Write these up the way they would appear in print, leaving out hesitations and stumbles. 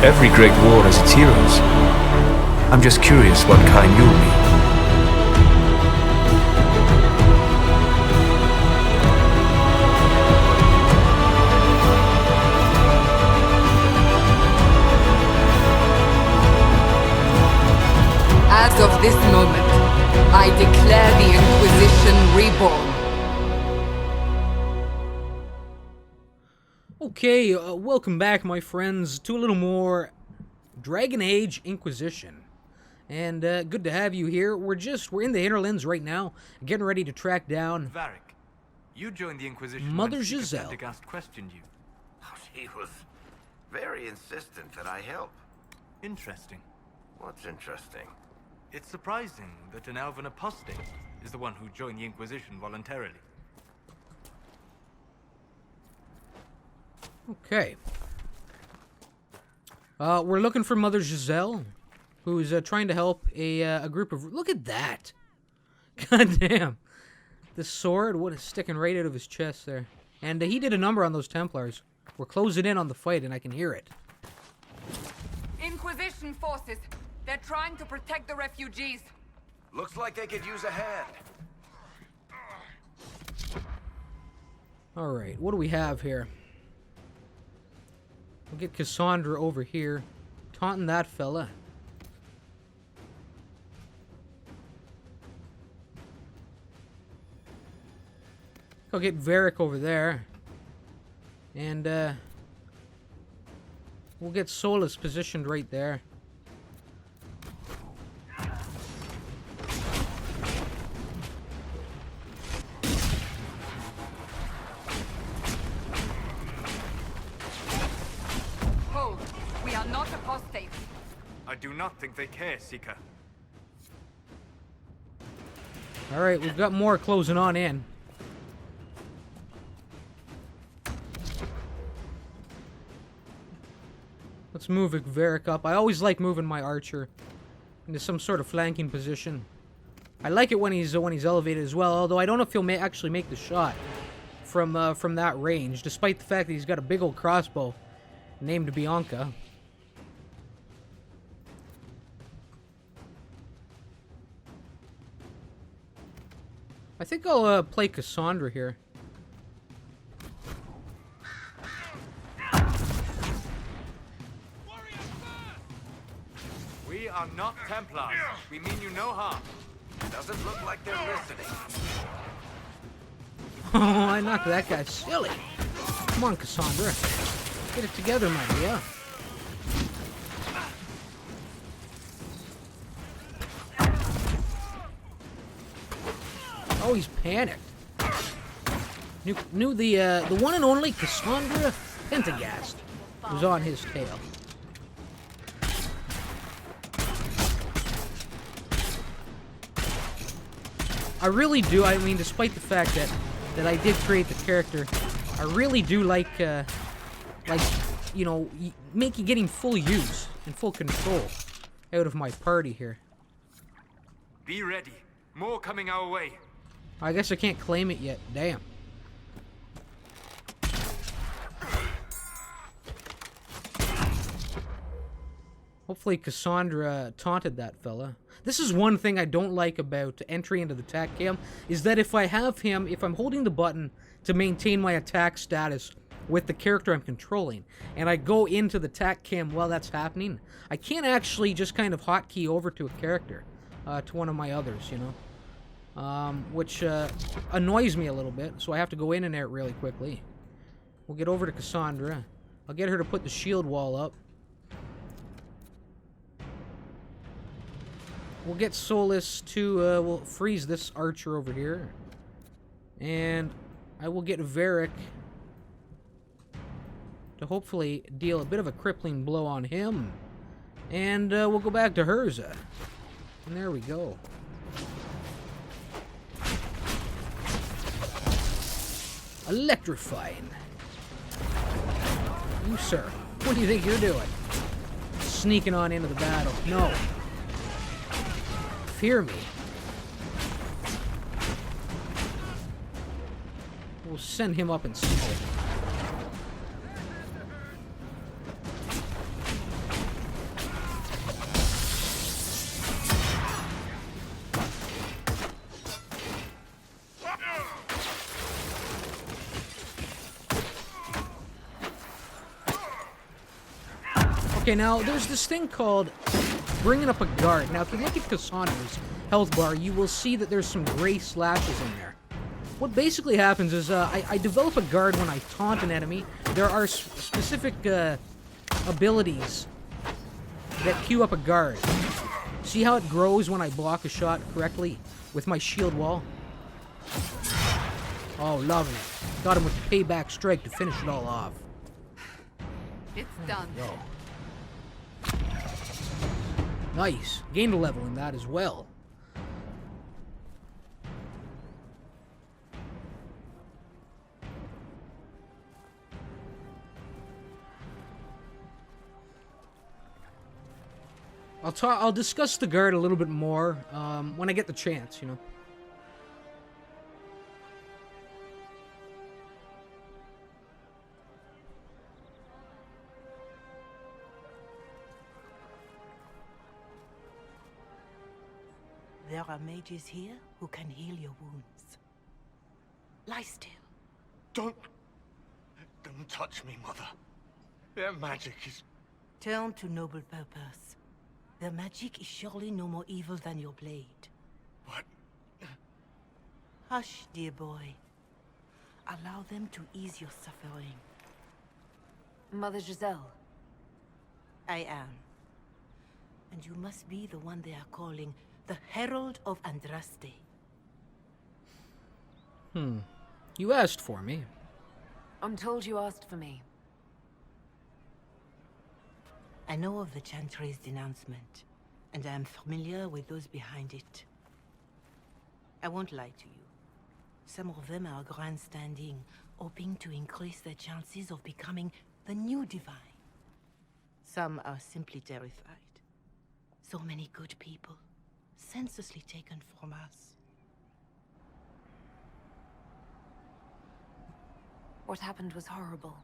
Every great war has its heroes. I'm just curious what kind you'll be. As of this moment, I declare the Inquisition reborn. Okay, welcome back, my friends, to a little more Dragon Age Inquisition. And good to have you here. We're in the hinterlands right now, getting ready to track down Varric, you joined the Inquisition Mother when Seeker Giselle. Pendergast questioned you. Oh, she was very insistent that I help. Interesting. What's interesting? It's surprising that an elven apostate is the one who joined the Inquisition voluntarily. Okay. We're looking for Mother Giselle, who's trying to help a group of... Look at that! God damn. The sword, what is sticking right out of his chest there. And he did a number on those Templars. We're closing in on the fight, and I can hear it. Inquisition forces. They're trying to protect the refugees. Looks like they could use a hand. Alright, what do we have here? We'll get Cassandra over here, taunting that fella. I'll get Varric over there. And, we'll get Solus positioned right there. Hold. We are not apostates. I do not think they care, Seeker. Alright, we've got more closing on in. Let's move Varric up. I always like moving my archer into some sort of flanking position. I like it when he's elevated as well, although I don't know if he'll actually make the shot from that range, despite the fact that he's got a big old crossbow named Bianca. I think I'll play Cassandra here. We are not Templars. We mean you no harm. Doesn't look like they're listening. Oh, I knocked that guy silly. Come on, Cassandra. Get it together, my dear. Oh, he's panicked. Knew the one and only Cassandra Pendergast was on his tail. I really do. I mean, despite the fact that I did create the character, I really do like you know, getting full use and full control out of my party here. Be ready. More coming our way. I guess I can't claim it yet. Damn. Hopefully Cassandra taunted that fella. This is one thing I don't like about entry into the attack cam, is that if I'm holding the button to maintain my attack status with the character I'm controlling, and I go into the attack cam while that's happening, I can't actually just kind of hotkey over to a character, to one of my others, you know? Which annoys me a little bit, so I have to go in and out really quickly. We'll get over to Cassandra. I'll get her to put the shield wall up. We'll get Solus to, we'll freeze this archer over here. And I will get Varric to hopefully deal a bit of a crippling blow on him. And we'll go back to Herza. And there we go. Electrifying. You, sir, what do you think you're doing? Sneaking on into the battle. No. Fear me. We'll send him up in smoke. Okay, now, there's this thing called bringing up a guard. Now, if you look at Cassandra's health bar, you will see that there's some gray slashes in there. What basically happens is, I develop a guard when I taunt an enemy. There are specific, abilities that queue up a guard. See how it grows when I block a shot correctly with my shield wall? Oh, loving it. Got him with the payback strike to finish it all off. It's done. Yo. Nice. Gained a level in that as well. I'll discuss the guard a little bit more when I get the chance, you know. There are mages here who can heal your wounds. Lie still. Don't touch me, Mother. Their magic is... Turn to noble purpose. Their magic is surely no more evil than your blade. What? Hush, dear boy. Allow them to ease your suffering. Mother Giselle. I am. And you must be the one they are calling the Herald of Andraste. You asked for me. I'm told you asked for me. I know of the Chantry's denouncement, and I am familiar with those behind it. I won't lie to you. Some of them are grandstanding, hoping to increase their chances of becoming the new divine. Some are simply terrified. So many good people, senselessly taken from us. What happened was horrible.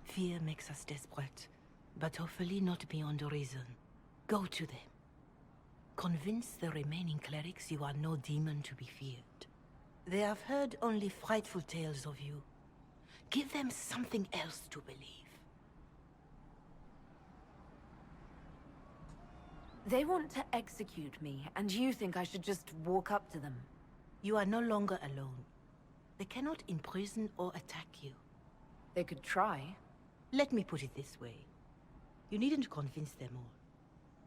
Fear makes us desperate, but hopefully not beyond reason. Go to them. Convince the remaining clerics you are no demon to be feared. They have heard only frightful tales of you. Give them something else to believe. They want to execute me, and you think I should just walk up to them? You are no longer alone. They cannot imprison or attack you. They could try. Let me put it this way. You needn't convince them all.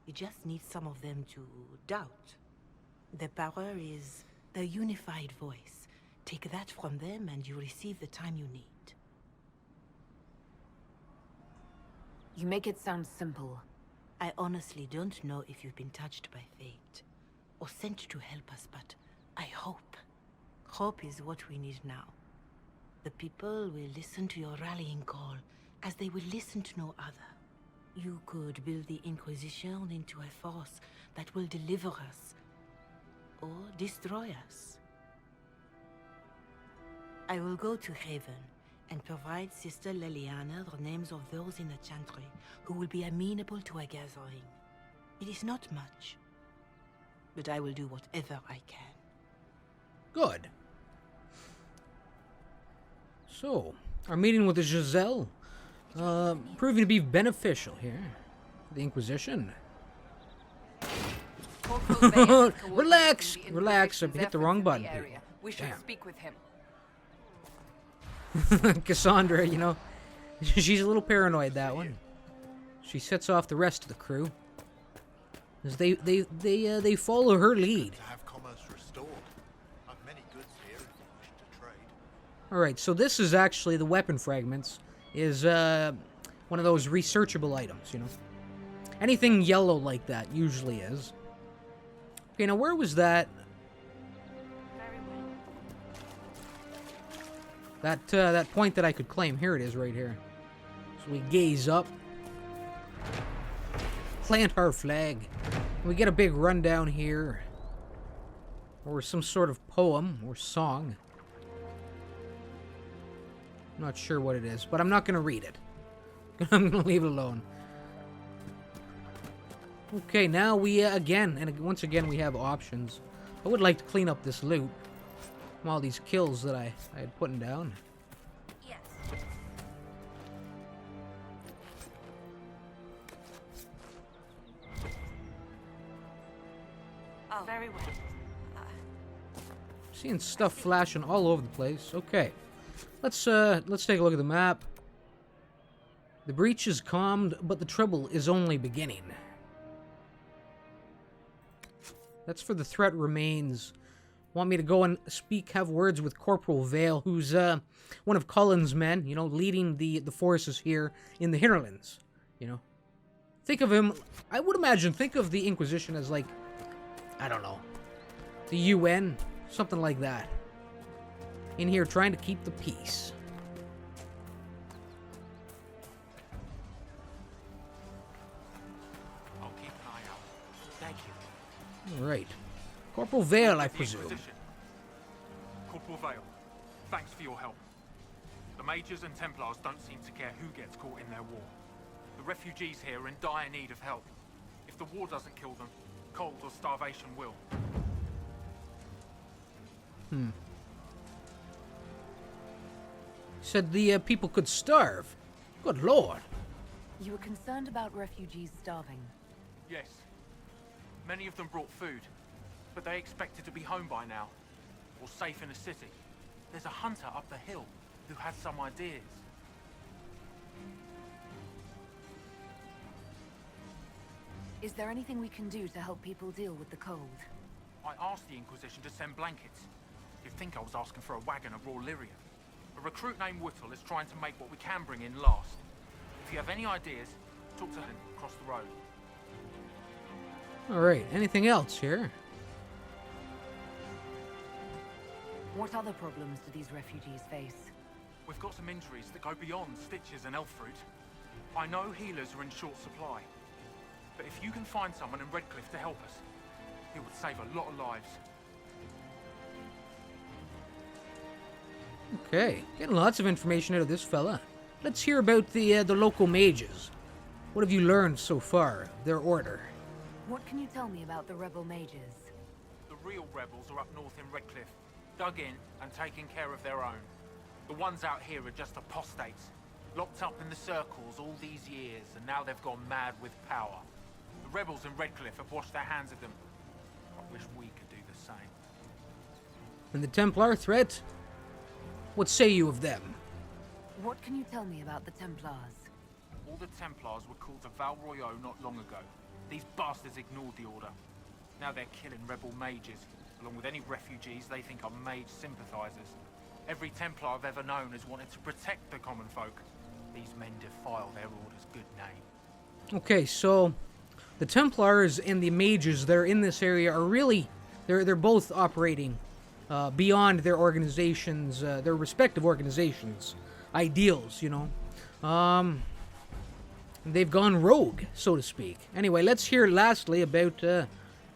You just need some of them to doubt. Their power is their unified voice. Take that from them and you receive the time you need. You make it sound simple. I honestly don't know if you've been touched by fate, or sent to help us, but I hope. Hope is what we need now. The people will listen to your rallying call, as they will listen to no other. You could build the Inquisition into a force that will deliver us, or destroy us. I will go to Haven, and provide Sister Leliana the names of those in the Chantry who will be amenable to a gathering. It is not much, but I will do whatever I can. Good. So, our meeting with the Giselle, proving to be beneficial here. The Inquisition. Relax, relax, I hit the wrong button. We should Damn. speak with him. Cassandra, you know, she's a little paranoid, that one. She sets off the rest of the crew, as they follow her lead. To have commerce restored. I've many goods here if you wish to trade. Alright, so this is actually the weapon fragments, is one of those researchable items, you know. Anything yellow like that usually is. Okay, now where was that? That point that I could claim. Here it is, right here. So we gaze up. Plant our flag. We get a big rundown here. Or some sort of poem or song. I'm not sure what it is, but I'm not going to read it. I'm going to leave it alone. Okay, now we, once again, we have options. I would like to clean up this loot. From all these kills that I had put down. Yes. Oh, very well. Seeing stuff flashing all over the place. Okay. Let's take a look at the map. The breach is calmed, but the trouble is only beginning. That's for the threat remains. Want me to go and have words with Corporal Vale, who's one of Cullen's men, you know, leading the forces here in the hinterlands, you know. Think of him, I would imagine, think of the Inquisition as like, I don't know, the UN, something like that. In here trying to keep the peace. I'll keep an eye out. Thank you. Alright. Corporal Vale, I presume. Inquisition. Corporal Vale, thanks for your help. The Majors and Templars don't seem to care who gets caught in their war. The refugees here are in dire need of help. If the war doesn't kill them, cold or starvation will. Said the people could starve. Good lord. You were concerned about refugees starving. Yes. Many of them brought food, but they expected to be home by now, or safe in a city. There's a hunter up the hill who has some ideas. Is there anything we can do to help people deal with the cold? I asked the Inquisition to send blankets. You'd think I was asking for a wagon of raw Lyria. A recruit named Whittle is trying to make what we can bring in last. If you have any ideas, talk to him across the road. Alright, anything else here? What other problems do these refugees face? We've got some injuries that go beyond stitches and elf fruit. I know healers are in short supply. But if you can find someone in Redcliffe to help us, it would save a lot of lives. Okay, getting lots of information out of this fella. Let's hear about the local mages. What have you learned so far? Their order. What can you tell me about the rebel mages? The real rebels are up north in Redcliffe, dug in and taking care of their own. The ones out here are just apostates, locked up in the circles all these years, and now they've gone mad with power. The rebels in Redcliffe have washed their hands of them. I wish we could do the same. And the Templar threat? What say you of them? What can you tell me about the Templars? All the Templars were called to Val Royeaux not long ago. These bastards ignored the order. Now they're killing rebel mages, along with any refugees they think are mage sympathizers. Every Templar I've ever known has wanted to protect the common folk. These men defile their order's good name. Okay, so the Templars and the mages that are in this area are really, they're both operating beyond their organizations, their respective organizations' ideals, you know. They've gone rogue, so to speak. Anyway, let's hear lastly about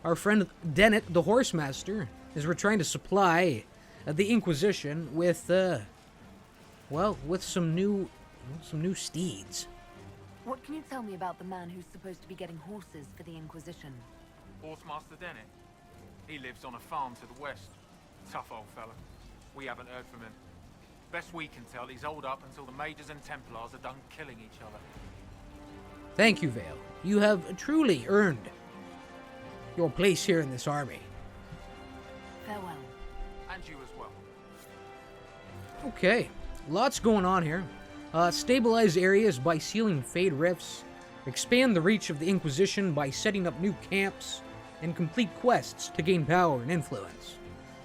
our friend Dennett, the Horsemaster, as we're trying to supply the Inquisition with, well, with some new steeds. What can you tell me about the man who's supposed to be getting horses for the Inquisition? Horsemaster Dennett. He lives on a farm to the west. Tough old fella. We haven't heard from him. Best we can tell, he's holed up until the Majors and Templars are done killing each other. Thank you, Vale. You have truly earned your place here in this army. Farewell. And you as well. Okay, lots going on here. Stabilize areas by sealing Fade rifts, expand the reach of the Inquisition by setting up new camps, and complete quests to gain power and influence.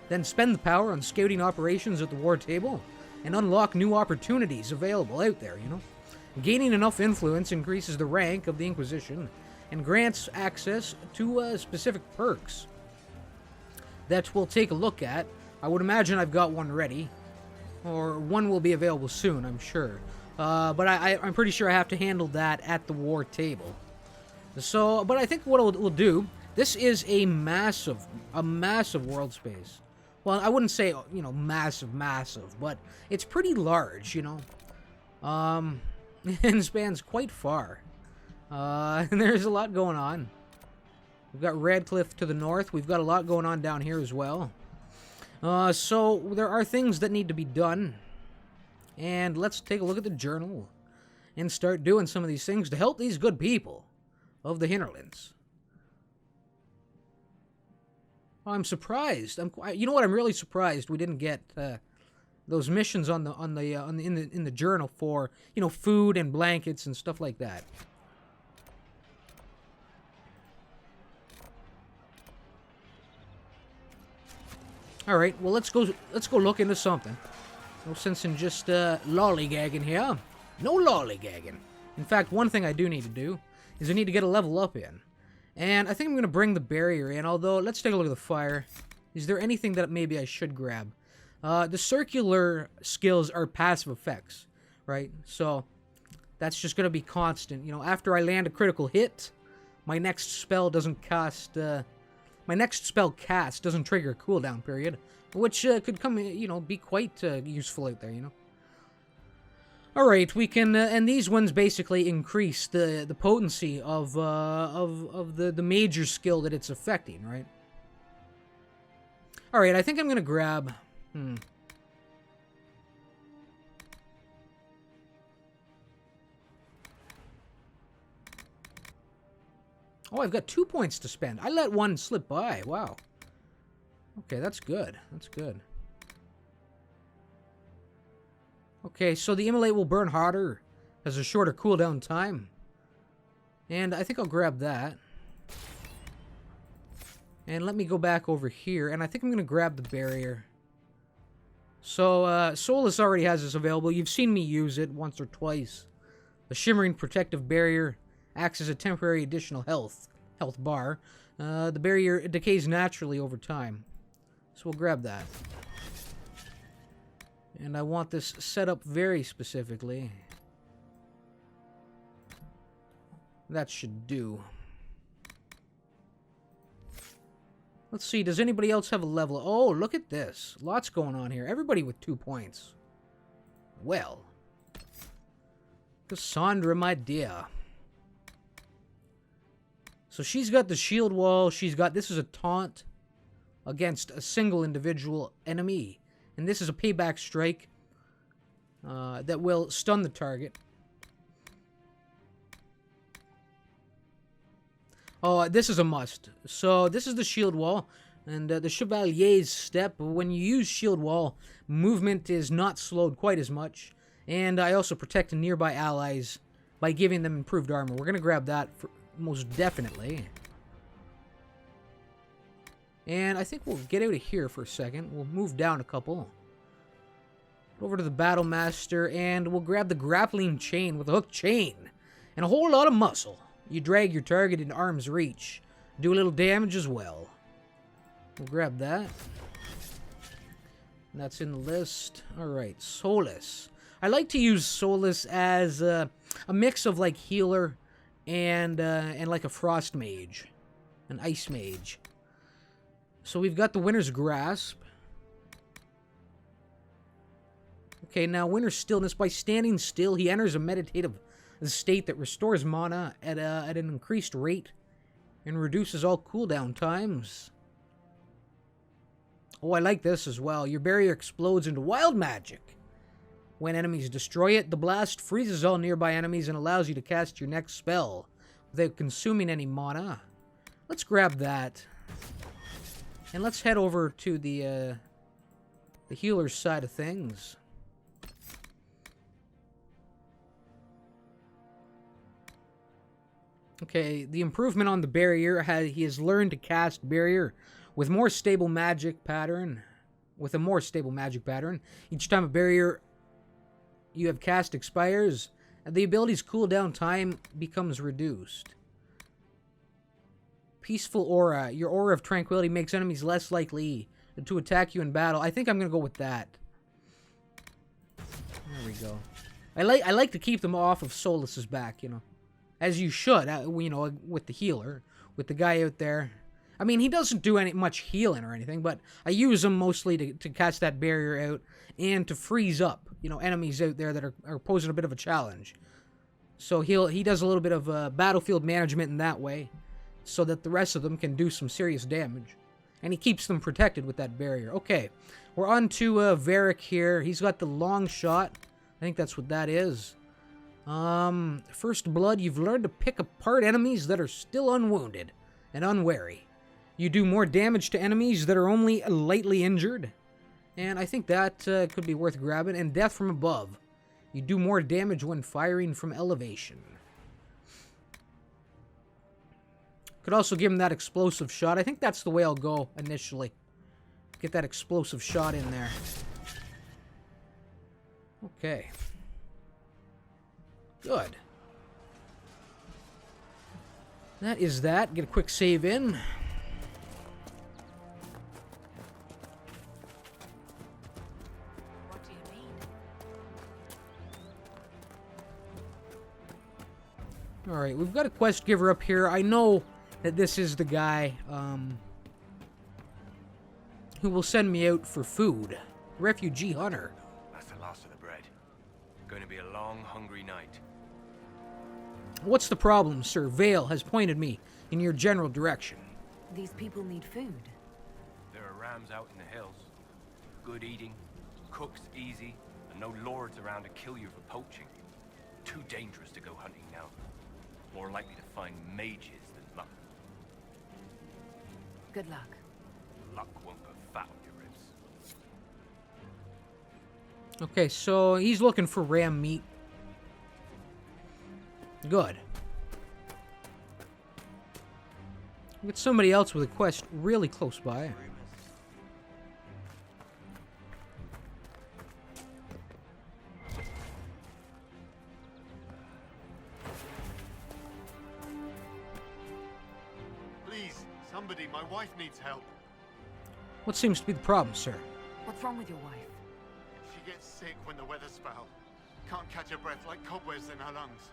Then spend the power on scouting operations at the war table, and unlock new opportunities available out there, you know. Gaining enough influence increases the rank of the Inquisition, and grants access to specific perks that we'll take a look at. I would imagine I've got one ready, or one will be available soon, I'm sure. But I'm pretty sure I have to handle that at the war table. So, but I think what we'll do, this is a massive world space. Well, I wouldn't say, you know, massive, but it's pretty large, you know. And spans quite far. And there's a lot going on. We've got Redcliffe to the north. We've got a lot going on down here as well. So there are things that need to be done. And let's take a look at the journal and start doing some of these things to help these good people of the hinterlands. Oh, I'm surprised. You know what? I'm really surprised we didn't get those missions in the journal for, you know, food and blankets and stuff like that. All right. Well, let's go look into something. No sense in just lollygagging here. No lollygagging. In fact, one thing I do need to do is I need to get a level up in. And I think I'm going to bring the barrier in, although let's take a look at the fire. Is there anything that maybe I should grab? The circular skills are passive effects, right? So that's just going to be constant. You know, after I land a critical hit, my next spell doesn't cast... my next spell cast doesn't trigger a cooldown period, which could come, you know, be quite useful out there, you know. Alright, we can, and these ones basically increase the potency of the major skill that it's affecting, right? Alright, I think I'm gonna grab, Oh, I've got 2 points to spend. I let one slip by, wow. Okay, that's good, that's good. Okay, so the immolate will burn harder, has a shorter cooldown time. And I think I'll grab that. And let me go back over here, and I think I'm going to grab the barrier. So, Solus already has this available. You've seen me use it once or twice. The Shimmering Protective Barrier acts as a temporary additional health bar. The barrier decays naturally over time. So we'll grab that. And I want this set up very specifically. That should do. Let's see, does anybody else have a level? Oh, look at this. Lots going on here. Everybody with 2 points. Well. Cassandra, my dear. So she's got the shield wall. She's got... This is a taunt against a single individual enemy. And this is a payback strike that will stun the target. Oh, this is a must. So this is the shield wall. And the Chevalier's Step. When you use shield wall, movement is not slowed quite as much. And I also protect nearby allies by giving them improved armor. We're going to grab that most definitely. And I think we'll get out of here for a second. We'll move down a couple. Over to the Battle Master, and we'll grab the grappling chain with a hook chain. And a whole lot of muscle. You drag your target in arm's reach. Do a little damage as well. We'll grab that. And that's in the list. Alright, Solus. I like to use Solus as a mix of like healer and like a frost mage. An ice mage. So we've got the Winter's Grasp. Okay, now Winter's Stillness. By standing still, he enters a meditative state that restores mana at an increased rate and reduces all cooldown times. Oh, I like this as well. Your barrier explodes into wild magic. When enemies destroy it, the blast freezes all nearby enemies and allows you to cast your next spell without consuming any mana. Let's grab that. And let's head over to the healer's side of things. Okay, the improvement on the barrier, he has learned to cast barrier with a more stable magic pattern. Each time a barrier you have cast expires, the ability's cooldown time becomes reduced. Peaceful Aura. Your aura of tranquility makes enemies less likely to attack you in battle. I think I'm going to go with that. There we go. I like to keep them off of Solus's back, you know. As you should, you know, with the healer. With the guy out there. I mean, he doesn't do much healing or anything, but I use him mostly to cast that barrier out and to freeze up, you know, enemies out there that are posing a bit of a challenge. So he does a little bit of battlefield management in that way, so that the rest of them can do some serious damage. And he keeps them protected with that barrier. Okay, we're on to Varric here. He's got the long shot. I think that's what that is. First Blood, you've learned to pick apart enemies that are still unwounded and unwary. You do more damage to enemies that are only lightly injured. And I think that could be worth grabbing. And death from above. You do more damage when firing from elevation. Could also give him that explosive shot. I think that's the way I'll go initially. Get that explosive shot in there. Okay. Good. That is that. Get a quick save in. What do you mean? Alright, we've got a quest giver up here. I know that this is the guy who will send me out for food. Refugee hunter. That's the last of the bread. Going to be a long, hungry night. What's the problem, sir? Vale has pointed me in your general direction. These people need food. There are rams out in the hills. Good eating, cooks easy, and no lords around to kill you for poaching. Too dangerous to go hunting now. More likely to find mages than luck. Good luck. Luck won't go fat on your ribs. Okay, so he's looking for ram meat. Good. Get somebody else with a quest really close by. Please, somebody, my wife needs help. What seems to be the problem, sir? What's wrong with your wife? She gets sick when the weather's foul. Can't catch her breath like cobwebs in her lungs.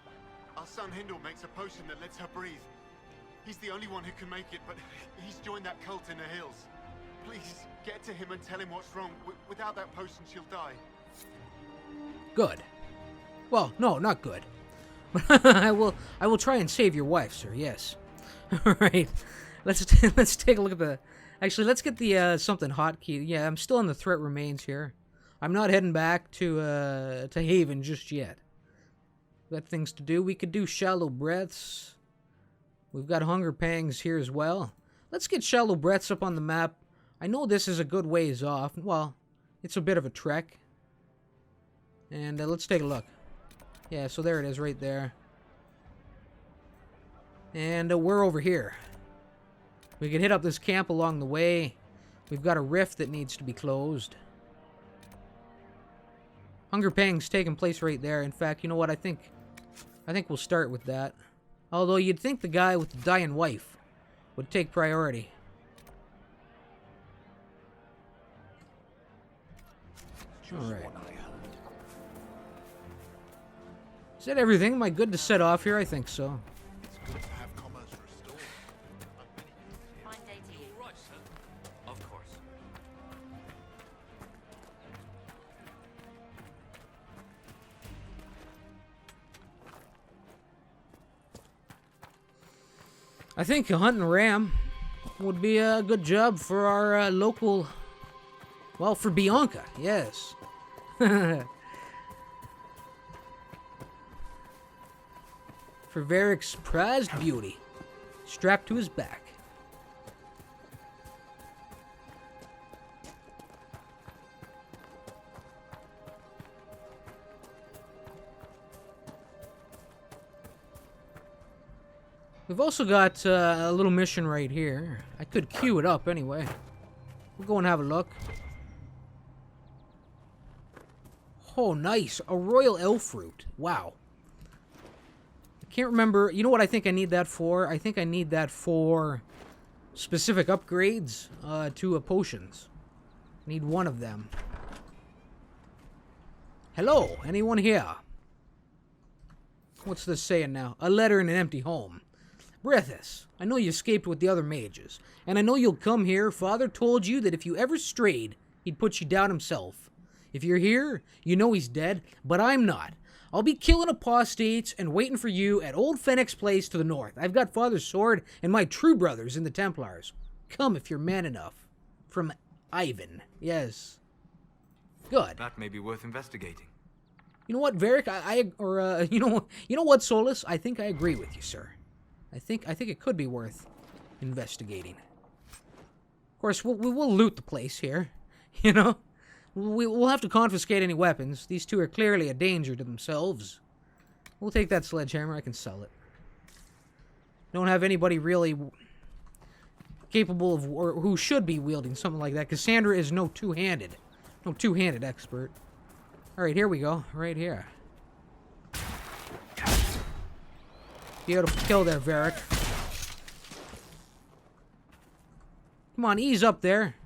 Our son Hindle makes a potion that lets her breathe. He's the only one who can make it, but he's joined that cult in the hills. Please, get to him and tell him what's wrong. Without that potion, she'll die. Good. Well, no, not good. I will try and save your wife, sir. Yes. All right. Let's take a look at the. Actually, let's get the something hotkey. Yeah, I'm still in the threat remains here. I'm not heading back to Haven just yet. Got things to do. We could do shallow breaths. We've got hunger pangs here as well. Let's get shallow breaths up on the map. I know this is a good ways off. Well, it's a bit of a trek. And let's take a look. Yeah, so there it is right there. And we're over here. We can hit up this camp along the way. We've got a rift that needs to be closed. Hunger pangs taking place right there. In fact, you know what? I think we'll start with that. Although you'd think the guy with the dying wife would take priority. Alright. Is that everything? Am I good to set off here? I think so. It's good to have commerce restored. Fine day to you. Right, sir. Of course. I think hunting ram would be a good job for our local... Well, for Bianca, yes. For Varric's prized beauty, strapped to his back. We've also got a little mission right here. I could queue it up anyway. We'll go and have a look. Oh, nice. A royal elf fruit. Wow. I can't remember. You know what I think I need that for? I think I need that for specific upgrades to potions. I need one of them. Hello, anyone here? What's this saying now? A letter in an empty home. Brethus, I know you escaped with the other mages, and I know you'll come here. Father told you that if you ever strayed, he'd put you down himself. If you're here, you know he's dead, but I'm not. I'll be killing apostates and waiting for you at Old Fennec's place to the north. I've got Father's sword and my true brothers in the Templars. Come if you're man enough. From Ivan. Yes. Good. That may be worth investigating. You know what, Varric? You know what, Solus? I think I agree with you, sir. I think it could be worth investigating. course, we'll loot the place here. You know? We'll have to confiscate any weapons. These two are clearly a danger to themselves. We'll take that sledgehammer. I can sell it. Don't have anybody really capable of, or who should be wielding something like that. Cassandra is no two-handed expert. Alright, here we go. Right here. Beautiful kill there, Varric. Come on, ease up there.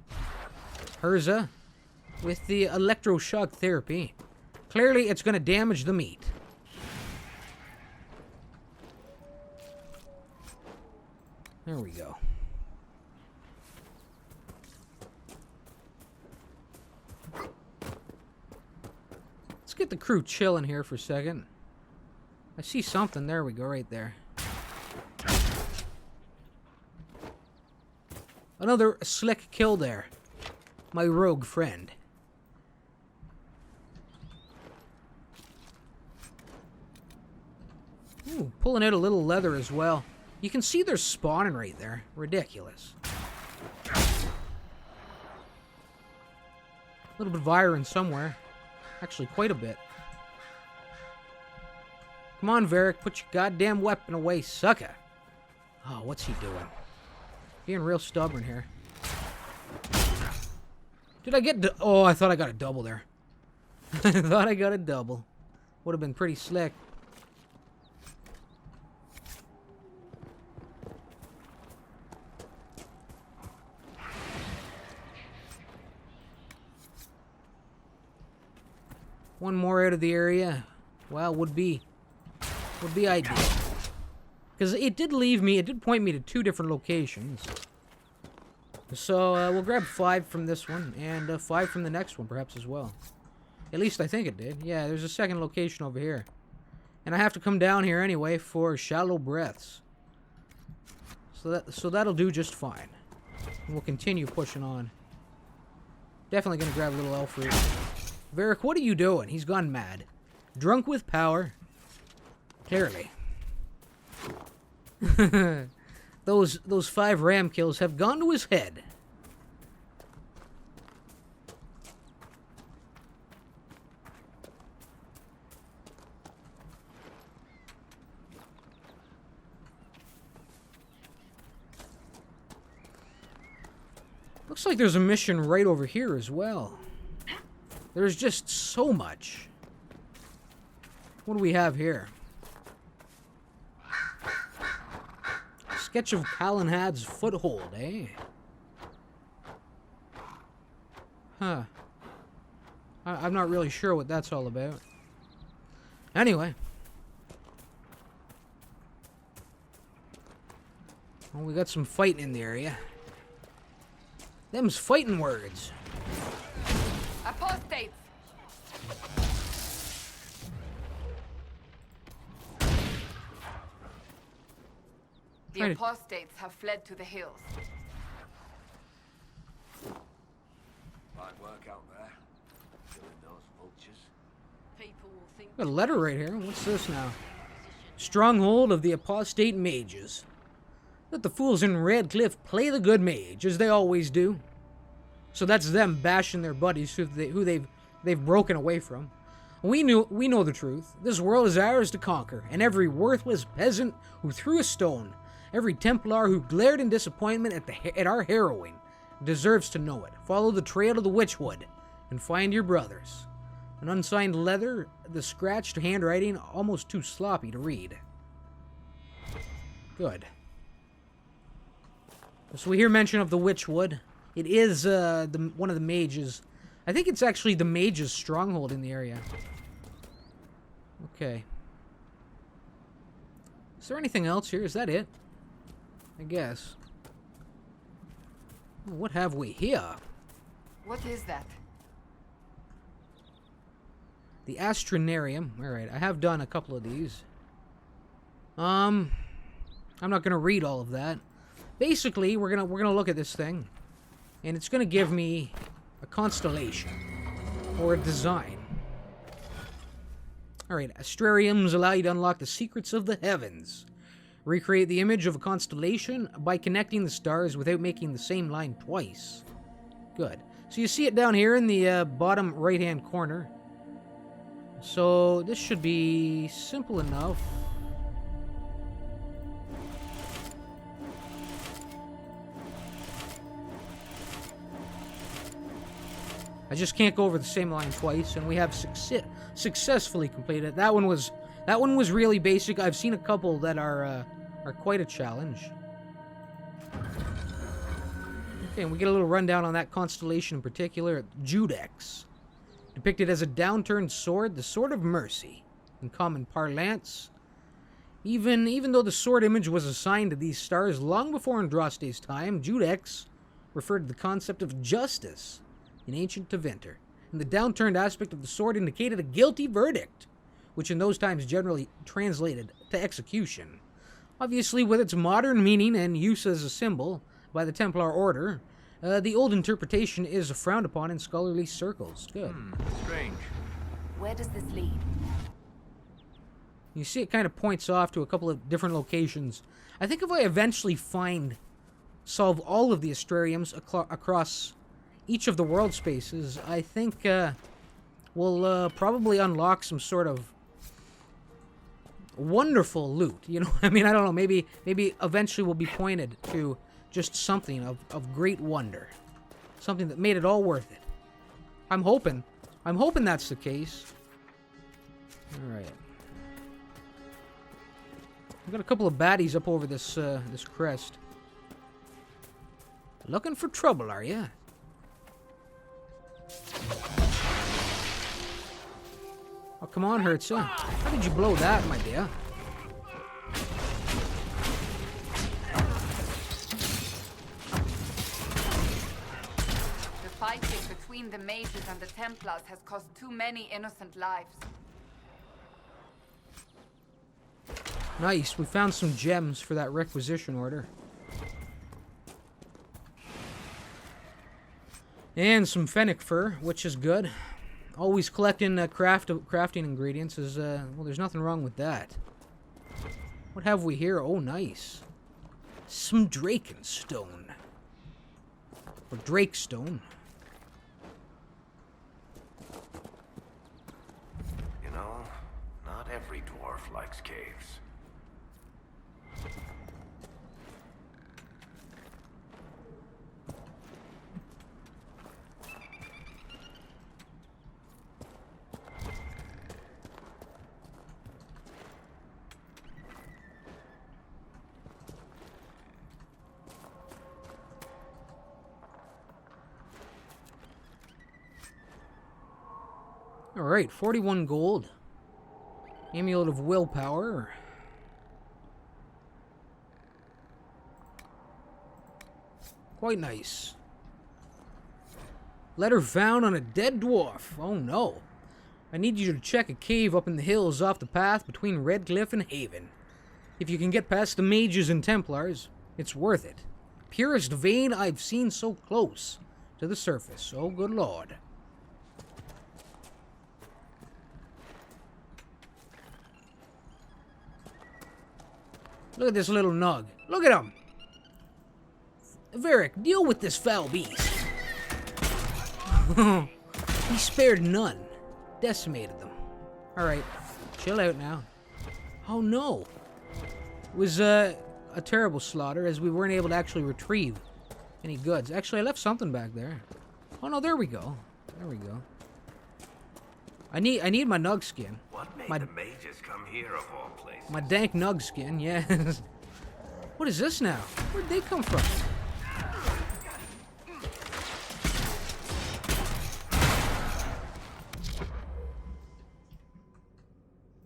Herza. With the electroshock therapy. Clearly, it's going to damage the meat. There we go. Let's get the crew chilling here for a second. I see something. There we go, right there. Another slick kill there. My rogue friend. Ooh, pulling out a little leather as well. You can see they're spawning right there. Ridiculous. A little bit of iron somewhere. Actually, quite a bit. Come on, Varric. Put your goddamn weapon away, sucker. Oh, what's he doing? Being real stubborn here. Did I get... Oh, I thought I got a double there. I thought I got a double. Would have been pretty slick. One more out of the area. Well, would be ideal. Because it did point me to 2 different locations. So, we'll grab 5 from this one, and 5 from the next one, perhaps, as well. At least I think it did. Yeah, there's a second location over here. And I have to come down here anyway for shallow breaths. So that'll do just fine. And we'll continue pushing on. Definitely gonna grab a little elf fruit. Varric, what are you doing? He's gone mad. Drunk with power. Clearly. Those 5 ram kills have gone to his head. Looks like there's a mission right over here as well. There's just so much. What do we have here? Sketch of Calenhad's foothold, eh? Huh. I'm not really sure what that's all about. Anyway. Well, we got some fighting in the area. Them's fighting words. Apostates! The apostates have fled to the hills. Hard work out there, killing those vultures. People will think... Got a letter right here. What's this now? Stronghold of the apostate mages. Let the fools in Redcliffe play the good mage, as they always do. So that's them bashing their buddies who they've broken away from. We know the truth. This world is ours to conquer, and every worthless peasant who threw a stone, every Templar who glared in disappointment at our harrowing, deserves to know it. Follow the trail of the Witchwood, and find your brothers. An unsigned letter, the scratched handwriting almost too sloppy to read. Good. So we hear mention of the Witchwood. It is one of the mages. I think it's actually the mage's stronghold in the area. Okay. Is there anything else here? Is that it? I guess. What have we here? What is that? The Astronarium. Alright, I have done a couple of these. I'm not gonna read all of that. Basically, we're gonna look at this thing, and it's gonna give me a constellation or a design. Alright, astrariums allow you to unlock the secrets of the heavens. Recreate the image of a constellation by connecting the stars without making the same line twice. Good. So you see it down here in the bottom right-hand corner. So this should be simple enough. I just can't go over the same line twice, and we have successfully completed it. That one was really basic. I've seen a couple that are quite a challenge. Okay, and we get a little rundown on that constellation in particular. Judex, depicted as a downturned sword, the Sword of Mercy, in common parlance. Even though the sword image was assigned to these stars long before Andraste's time, Judex referred to the concept of justice in ancient Tevinter, and the downturned aspect of the sword indicated a guilty verdict, which in those times generally translated to execution. Obviously, with its modern meaning and use as a symbol by the Templar Order, the old interpretation is frowned upon in scholarly circles. Good. Strange. Where does this lead? You see it kind of points off to a couple of different locations. I think if I eventually solve all of the astrariums across each of the world spaces, I think we'll probably unlock some sort of wonderful loot. You know, I mean, I don't know. Maybe eventually we'll be pointed to just something of great wonder, something that made it all worth it. I'm hoping that's the case. All right. I've got a couple of baddies up over this this crest. Looking for trouble, are ya? Oh, come on, Hertza. How did you blow that, my dear? The fighting between the mages and the Templars has cost too many innocent lives. Nice. We found some gems for that requisition order. And some fennec fur, which is good. Always collecting crafting ingredients is, well, there's nothing wrong with that. What have we here? Oh, nice. Some Drakenstone. Or Drakestone. You know, not every dwarf likes caves. Alright, 41 gold. Amulet of Willpower. Quite nice. Letter found on a dead dwarf. Oh no. I need you to check a cave up in the hills off the path between Redcliffe and Haven. If you can get past the mages and Templars, it's worth it. Purest vein I've seen so close to the surface. Oh, good lord. Look at this little nug. Look at him. Varric, deal with this foul beast. He spared none. Decimated them. Alright, chill out now. Oh no. It was a terrible slaughter as we weren't able to actually retrieve any goods. Actually, I left something back there. Oh no, there we go. There we go. I need my nug skin. What made the mages come here of all places? My dank nug skin, yes. What is this now? Where'd they come from?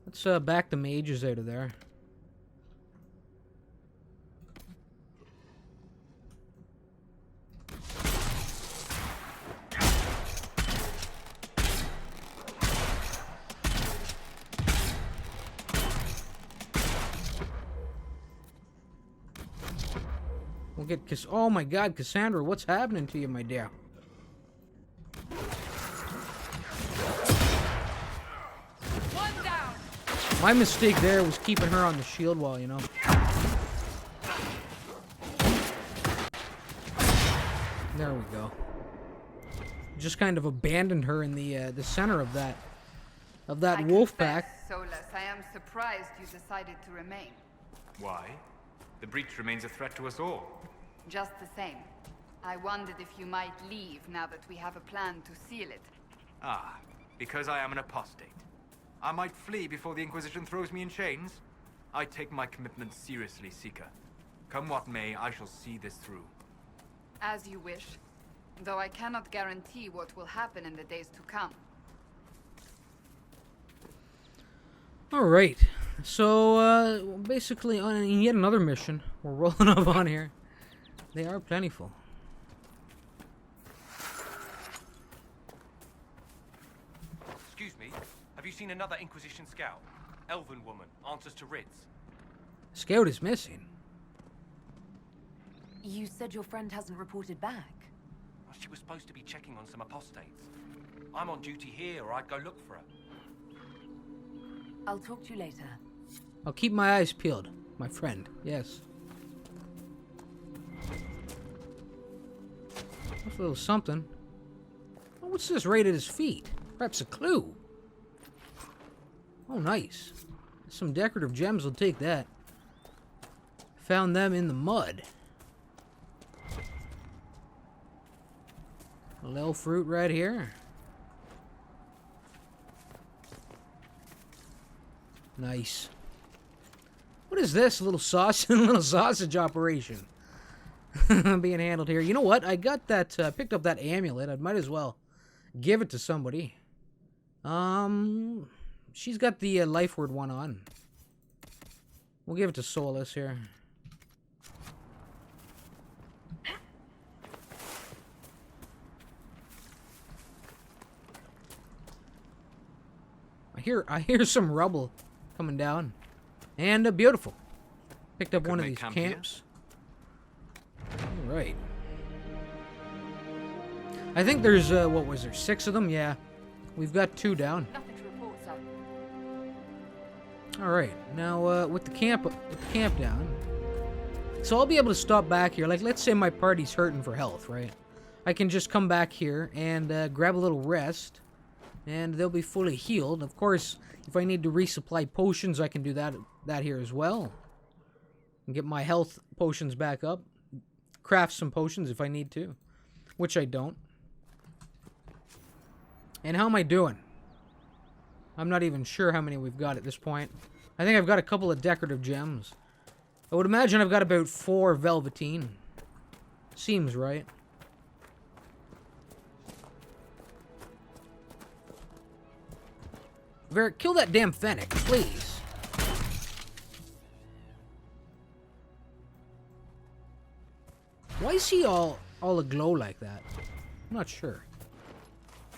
Let's back the mages out of there. We'll get oh my god, Cassandra, what's happening to you, my dear? One down. My mistake there was keeping her on the shield wall, you know. There we go. Just kind of abandoned her in the center of that wolf pack. Solus, I am surprised you decided to remain. Why? The breach remains a threat to us all. Just the same. I wondered if you might leave now that we have a plan to seal it. Ah, because I am an apostate. I might flee before the Inquisition throws me in chains. I take my commitment seriously, Seeker. Come what may, I shall see this through. As you wish. Though I cannot guarantee what will happen in the days to come. Alright. So, basically, on yet another mission. We're rolling up on here. They are plentiful. Excuse me, have you seen another Inquisition scout? Elven woman, answers to writs. Scout is missing. You said your friend hasn't reported back. Well, she was supposed to be checking on some apostates. I'm on duty here, or I'd go look for her. I'll talk to you later. I'll keep my eyes peeled, my friend. Yes. That's a little something. Oh, what's this right at his feet? Perhaps a clue. Oh, nice. Some decorative gems, will take that. Found them in the mud. A little fruit right here. Nice. What is this? A little sausage operation being handled here. You know what? I got that. Picked up that amulet. I might as well give it to somebody. She's got the life word one on. We'll give it to Solus here. I hear some rubble coming down. And beautiful. Picked up one of these camps. Alright. I think there's, what was there, 6 of them? Yeah. We've got 2 down. Nothing to report, sir. Alright. Now, with the camp down. So I'll be able to stop back here. Like, let's say my party's hurting for health, right? I can just come back here and grab a little rest. And they'll be fully healed. Of course, if I need to resupply potions, I can do that here as well. And get my health potions back up. Craft some potions if I need to. Which I don't. And how am I doing? I'm not even sure how many we've got at this point. I think I've got a couple of decorative gems. I would imagine I've got about 4 velveteen. Seems right. Varric, kill that damn fennec, please. Why is he all aglow like that? I'm not sure.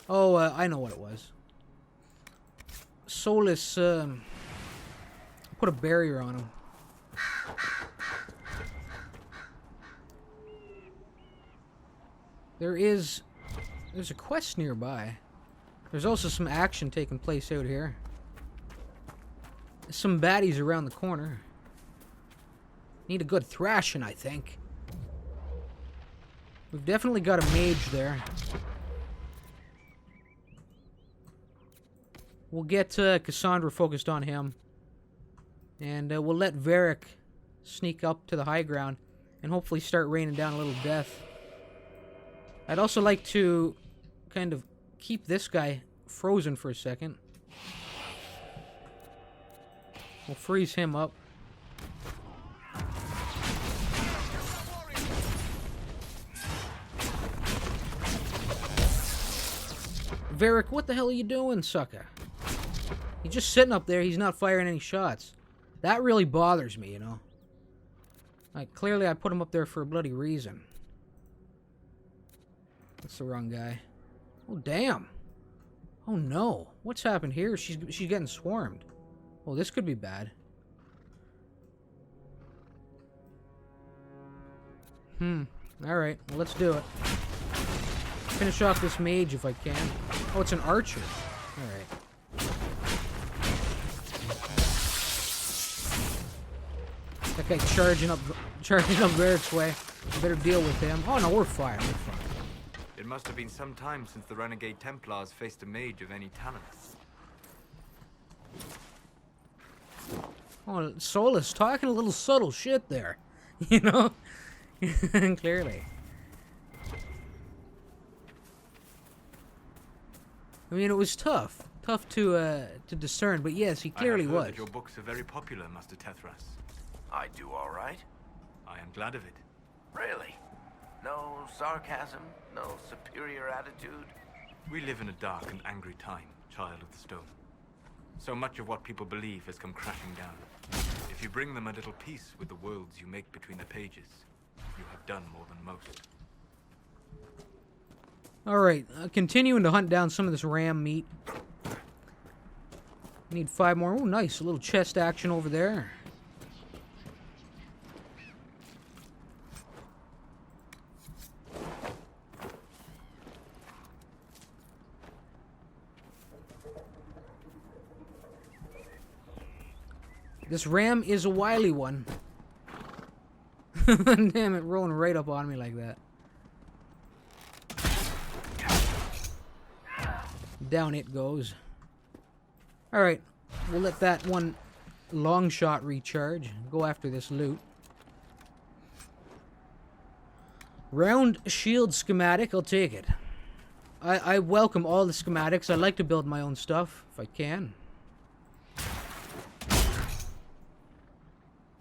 Oh, I know what it was. Solus, put a barrier on him. There's a quest nearby. There's also some action taking place out here. There's some baddies around the corner. Need a good thrashing, I think. We've definitely got a mage there. We'll get Cassandra focused on him. And we'll let Varric sneak up to the high ground and hopefully start raining down a little death. I'd also like to kind of keep this guy frozen for a second. We'll freeze him up. Varric, what the hell are you doing, sucker? He's just sitting up there. He's not firing any shots. That really bothers me, you know. Like, clearly I put him up there for a bloody reason. That's the wrong guy. Oh, damn. Oh, no. What's happened here? She's getting swarmed. Oh, this could be bad. Alright. Well, let's do it. Finish off this mage if I can. Oh, it's an archer. Alright. That guy charging up Varric's way. I better deal with him. Oh, no, we're fine. We're fine. It must have been some time since the renegade Templars faced a mage of any talent. Oh, Solus talking a little subtle shit there. You know? Clearly. I mean, it was tough. Tough to discern, but yes, he clearly I have heard was. that your books are very popular, Master Tethras. I do all right. I am glad of it. Really? No sarcasm? No superior attitude? We live in a dark and angry time, Child of the Stone. So much of what people believe has come crashing down. If you bring them a little peace with the worlds you make between the pages, you have done more than most. Alright, continuing to hunt down some of this ram meat. Need 5 more. Oh, nice. A little chest action over there. This ram is a wily one. Damn it, rolling right up on me like that. Down it goes. Alright, we'll let that one long shot recharge. Go after this loot. Round shield schematic, I'll take it. I welcome all the schematics. I like to build my own stuff, if I can.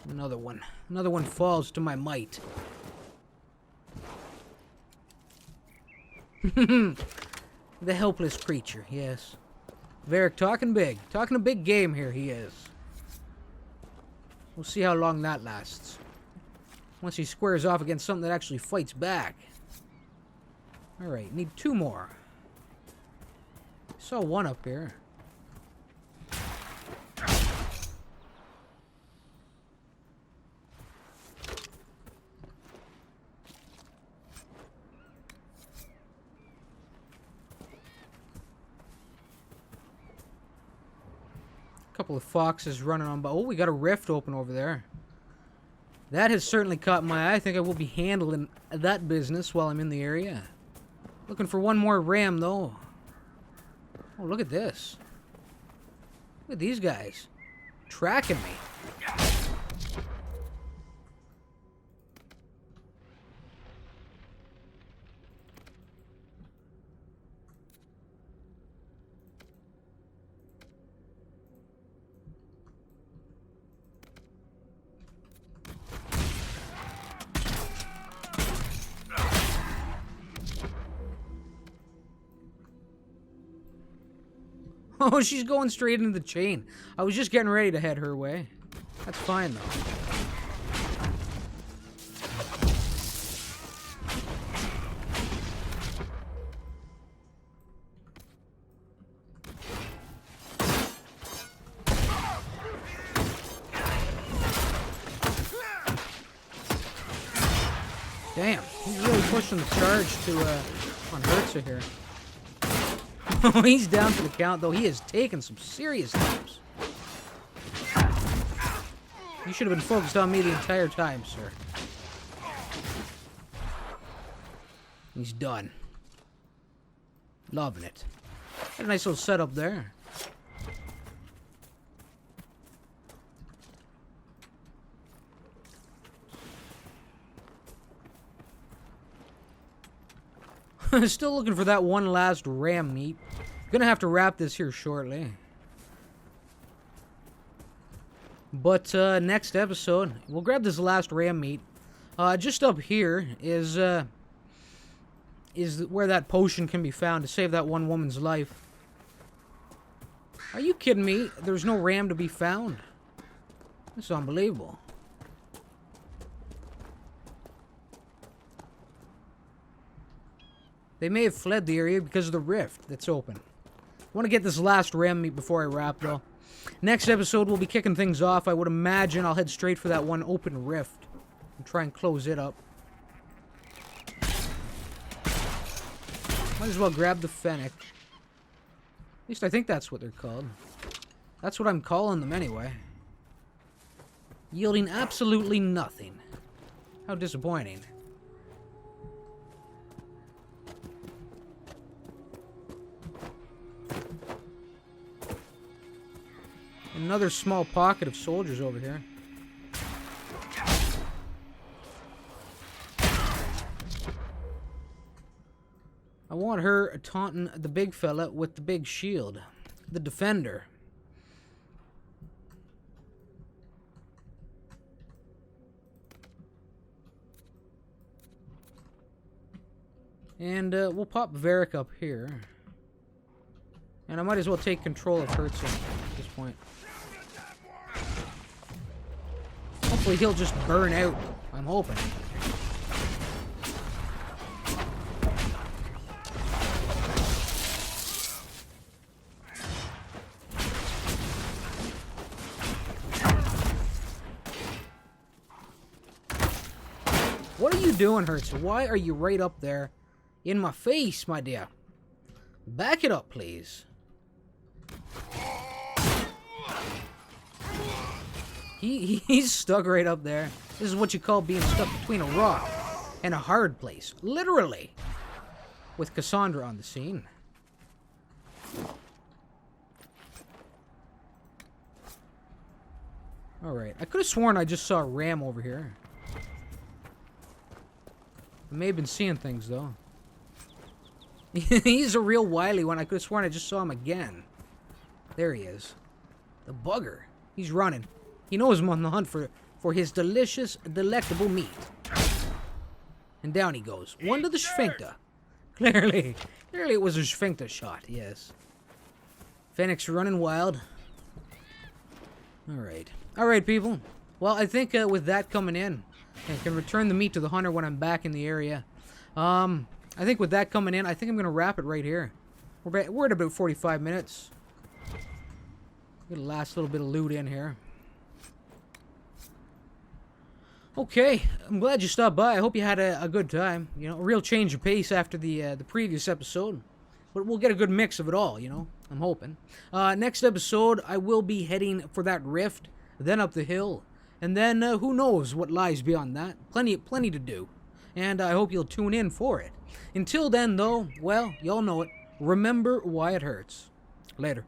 Another one. Another one falls to my might. The helpless creature, yes. Varric talking big. Talking a big game here, he is. We'll see how long that lasts. Once he squares off against something that actually fights back. Alright, need 2 more. Saw one up here. Couple of foxes running on by. Oh, we got a rift open over there. That has certainly caught my eye. I think I will be handling that business while I'm in the area. Looking for one more ram, though. Oh, look at this. Look at these guys. Tracking me. Oh, she's going straight into the chain. I was just getting ready to head her way. That's fine, though. Damn, he's really pushing the charge to on Hertza here. He's down for the count, though. He has taken some serious names. You should have been focused on me the entire time, sir. He's done. Loving it. Got a nice little setup there. Still looking for that one last ram meat. Gonna have to wrap this here shortly. But next episode, we'll grab this last ram meat. Just up here is where that potion can be found to save that one woman's life. Are you kidding me? There's no ram to be found? That's unbelievable. They may have fled the area because of the rift that's open. I want to get this last ram meat before I wrap, though. Next episode, we'll be kicking things off. I would imagine I'll head straight for that one open rift and try and close it up. Might as well grab the fennec. At least I think that's what they're called. That's what I'm calling them anyway. Yielding absolutely nothing. How disappointing. Another small pocket of soldiers over here. I want her taunting the big fella with the big shield. The defender. And we'll pop Varric up here. And I might as well take control of Herzl at this point. Hopefully he'll just burn out. I'm hoping. What are you doing, Herzl? Why are you right up there in my face, my dear? Back it up, please. He's stuck right up there. This is what you call being stuck between a rock and a hard place. Literally. With Cassandra on the scene. Alright. I could have sworn I just saw Ram over here. I may have been seeing things, though. He's a real wily one. I could have sworn I just saw him again. There he is. The bugger. He's running. He knows I'm on the hunt for his delicious, delectable meat. And down he goes. One to the sphincter. Clearly it was a sphincter shot, yes. Fennec's running wild. Alright. Alright, people. Well, I think with that coming in, I can return the meat to the hunter when I'm back in the area. I think with that coming in, I think I'm going to wrap it right here. We're at about 45 minutes. Get a last little bit of loot in here. Okay, I'm glad you stopped by. I hope you had a good time. You know, a real change of pace after the previous episode. But we'll get a good mix of it all, you know. I'm hoping. Next episode, I will be heading for that rift, then up the hill. And then, who knows what lies beyond that. Plenty to do. And I hope you'll tune in for it. Until then, though, well, y'all know it. Remember why it hurts. Later.